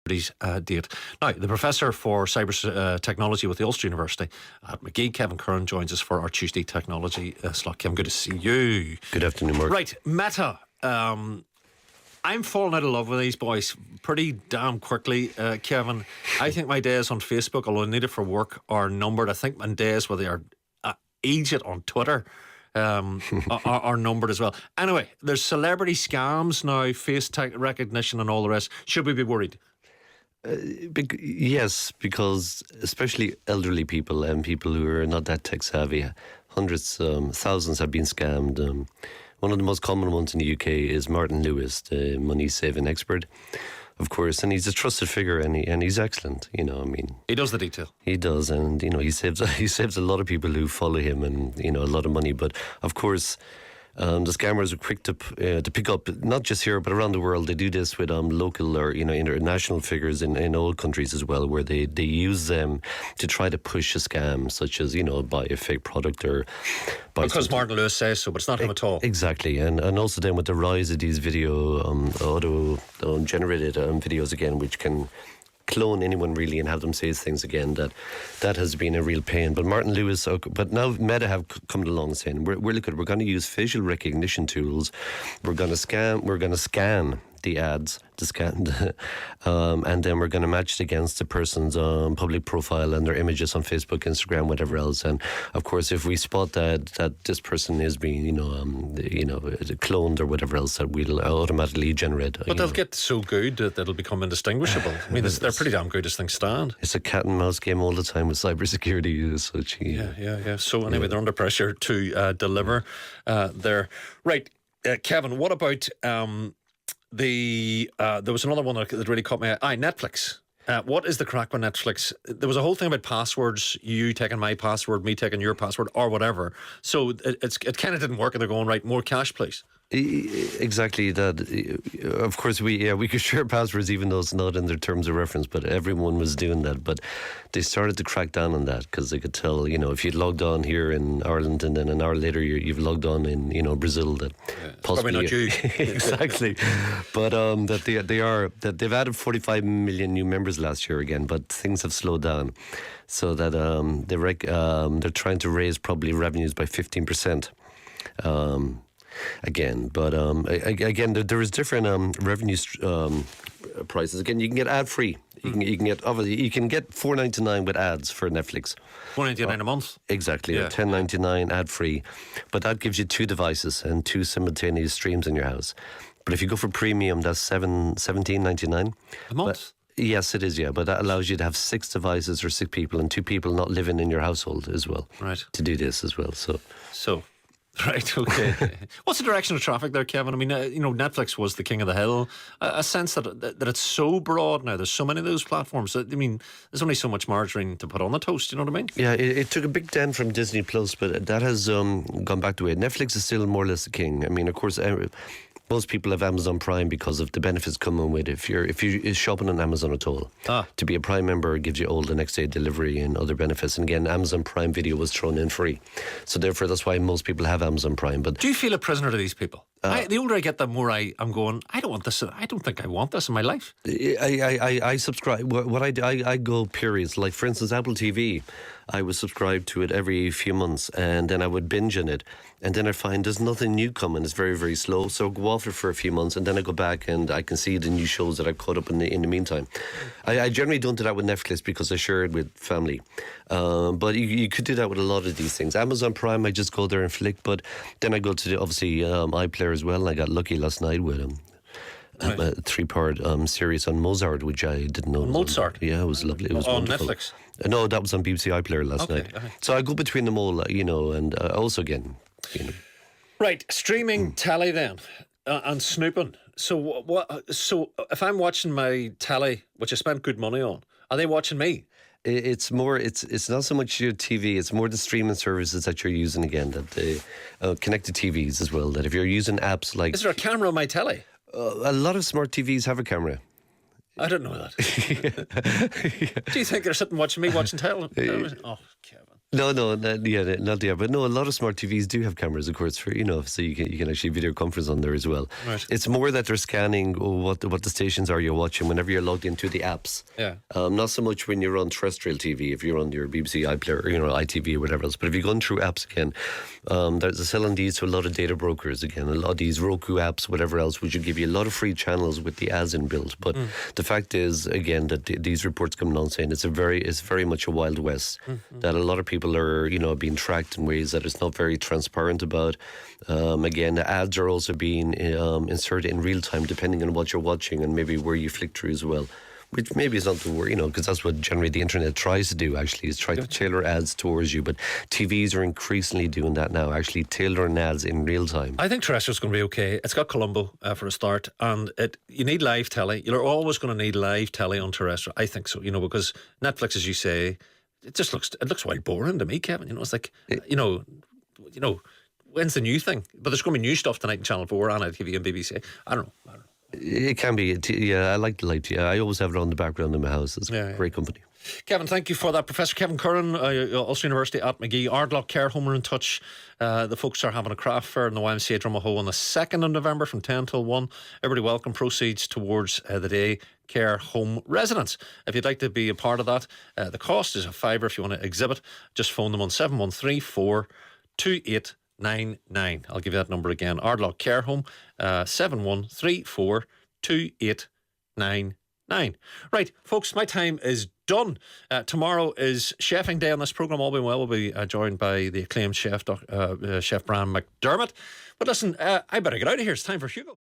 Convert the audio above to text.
date. Now, the Professor for Cyber Technology with the Ulster University at McGee, Kevin Curran, joins us for our Tuesday Technology slot. Kevin, good to see you. Good afternoon, Mark. Right, Meta. I'm falling out of love with these boys pretty damn quickly, Kevin. I think my days on Facebook, although I need it for work, are numbered. I think my days where they are aged on Twitter are numbered as well. Anyway, there's celebrity scams now, face recognition and all the rest. Should we be worried? Yes, because especially elderly people and people who are not that tech savvy, hundreds, thousands have been scammed. One of the most common ones in the UK is Martin Lewis, the money saving expert, of course, and he's a trusted figure, and he's excellent. I mean, he does the detail. He does, and he saves a lot of people who follow him, and a lot of money. But of course, the scammers are quick to pick up, not just here but around the world. They do this with local or international figures in all countries as well, where they use them to try to push a scam, such as buy a fake product or buy because something. Martin Lewis says so, but it's not him at all. Exactly, and also then with the rise of these video auto generated videos again, which can clone anyone really and have them say things again, that has been a real pain. But Martin Lewis, but now Meta have come along saying we're going to use facial recognition tools. We're going to scan the ads, and then we're going to match it against the person's public profile and their images on Facebook, Instagram, whatever else. And of course, if we spot that this person is being cloned or whatever else, that we'll automatically generate. But they'll get so good that it'll become indistinguishable. I mean, they're pretty damn good as things stand. It's a cat and mouse game all the time with cybersecurity as such. Yeah. So anyway, they're under pressure to deliver there. Right, Kevin, what about there was another one that really caught my eye. Netflix. What is the crack with Netflix? There was a whole thing about passwords, you taking my password, me taking your password, or whatever. So it kind of didn't work, and they're going, right, more cash, please. Exactly that. Of course, we could share passwords even though it's not in their terms of reference, but everyone was doing that. But they started to crack down on that because they could tell, if you'd logged on here in Ireland and then an hour later you've logged on in Brazil, that possibly probably not you. Exactly. But that they've added 45 million new members last year again, but things have slowed down, so that they're trying to raise probably revenues by 15%. Again, but again, there is different revenue prices. Again, you can get ad free. You can get $4.99 with ads for Netflix. $4.99 a month. Exactly, $10.99 ad free, but that gives you 2 devices and 2 simultaneous streams in your house. But if you go for premium, that's $17.99 a month. Yes, it is. Yeah, but that allows you to have 6 devices or 6 people and 2 people not living in your household as well. Right. To do this as well. So. Right, okay. What's the direction of traffic there, Kevin? I mean, Netflix was the king of the hill. A sense that it's so broad now. There's so many of those platforms. I mean, there's only so much margarine to put on the toast. You know what I mean? Yeah, it took a big dent from Disney Plus, but that has gone back the way. Netflix is still more or less the king. I mean, of course, most people have Amazon Prime because of the benefits coming with it. If you're shopping on Amazon at all, to be a Prime member gives you all the next day delivery and other benefits. And again, Amazon Prime Video was thrown in free, so therefore that's why most people have Amazon Prime. But do you feel a prisoner to these people? The older I get, the more I'm going, I don't want this. I don't think I want this in my life. I subscribe. What I do, I go periods. Like for instance, Apple TV, I would subscribe to it every few months, and then I would binge on it, and then I find there's nothing new coming. It's very, very slow. So I go off it for a few months, and then I go back and I can see the new shows that I caught up in the meantime. I generally don't do that with Netflix because I share it with family. But you could do that with a lot of these things. Amazon Prime, I just go there and flick, but then I go to the iPlayer as well, and I got lucky last night with a 3-part series on Mozart, which I didn't know. Mozart? Yeah, it was lovely. It was on wonderful. Netflix? No, that was on BBC iPlayer last night. Okay. So I go between them all, and also again, Right, streaming telly then, and snooping. So what? So if I'm watching my telly, which I spent good money on, are they watching me? It's more. It's not so much your TV. It's more the streaming services that you're using again. That the connected TVs as well. That if you're using apps like, is there a camera on my telly? A lot of smart TVs have a camera. I don't know that. Do you think they're sitting watching me watching television? Oh, Kevin. No, no, not yet. But no, a lot of smart TVs do have cameras, of course, for so you can actually video conference on there as well. Right. It's more that they're scanning what the stations are you're watching whenever you're logged into the apps. Yeah. Not so much when you're on terrestrial TV, if you're on your BBC iPlayer, or, ITV or whatever else. But if you're going through apps again, there's selling these to a lot of data brokers again, a lot of these Roku apps, whatever else, which will give you a lot of free channels with the ads inbuilt. But the fact is, again, that these reports come on saying it's very much a wild west. That a lot of people are, being tracked in ways that it's not very transparent about. Again, the ads are also being inserted in real time, depending on what you're watching and maybe where you flick through as well. Which maybe is not to worry, because that's what generally the internet tries to do, actually, is try to tailor ads towards you. But TVs are increasingly doing that now, actually tailoring ads in real time. I think terrestrial's going to be okay. It's got Colombo for a start, and you need live telly. You're always going to need live telly on terrestrial. I think so, because Netflix, as you say, it looks wild boring to me, Kevin. It's like, when's the new thing? But there's going to be new stuff tonight in Channel 4 and ITV and BBC. I don't know. It can be, I like the light TV. I always have it on in the background in my house. It's great company. Kevin, thank you for that. Professor Kevin Curran, Ulster University at McGee. Ardlough Care Home are in touch. The folks are having a craft fair in the YMCA Drumahoe on the 2nd of November from 10 till 1. Everybody welcome. Proceeds towards the day care home residents. If you'd like to be a part of that, the cost is a £5 if you want to exhibit. Just phone them on 713 42899. I'll give you that number again. Ardlough Care Home, 7134 2899. Right, folks, my time is done. Tomorrow is chefing day on this programme. All being well, we'll be joined by the acclaimed chef, Chef Brian McDermott. But listen, I better get out of here. It's time for Hugo.